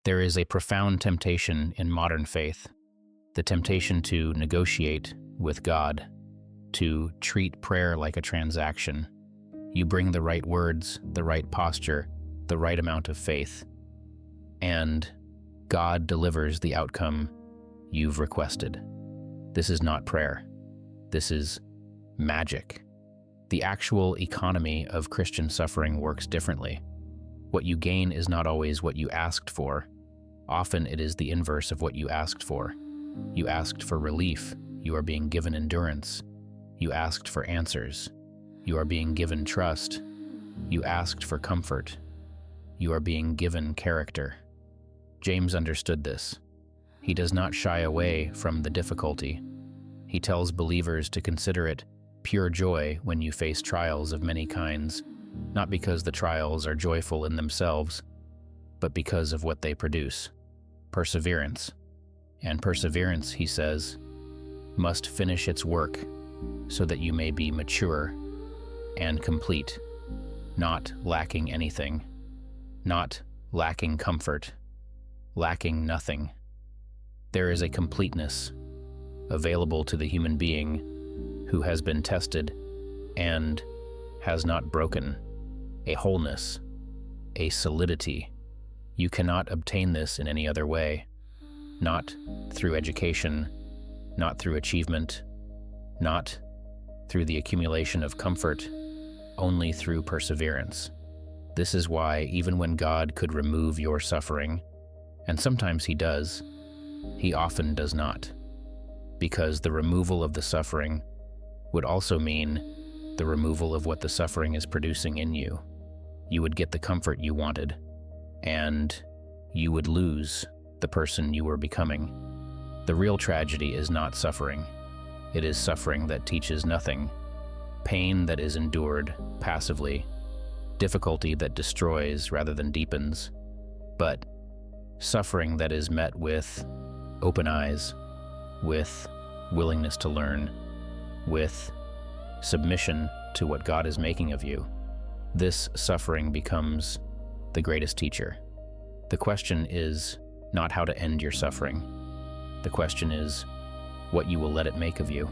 There is a profound temptation in modern faith, the temptation to negotiate with God, to treat prayer like a transaction. You bring the right words, the right posture, the right amount of faith, and God delivers the outcome you've requested. This is not prayer. This is magic. The actual economy of Christian suffering works differently. What you gain is not always what you asked for. Often it is the inverse of what you asked for. You asked for relief. You are being given endurance. You asked for answers. You are being given trust. You asked for comfort. You are being given character. James understood this. He does not shy away from the difficulty. He tells believers to consider it pure joy when you face trials of many kinds, not because the trials are joyful in themselves, but because of what they produce: perseverance. And perseverance, he says, must finish its work so that you may be mature and complete, not lacking anything, not lacking comfort, lacking nothing. There is a completeness available to the human being who has been tested and has not broken, a wholeness, a solidity. You cannot obtain this in any other way, not through education, not through achievement, not through the accumulation of comfort, only through perseverance. This is why even when God could remove your suffering, and sometimes he does, he often does not, because the removal of the suffering would also mean the removal of what the suffering is producing in you. You would get the comfort you wanted, and you would lose the person you were becoming. The real tragedy is not suffering. It is suffering that teaches nothing, pain that is endured passively, difficulty that destroys rather than deepens, but suffering that is met with open eyes, with willingness to learn, with submission to what God is making of you. This suffering becomes the greatest teacher. The question is not how to end your suffering. The question is what you will let it make of you.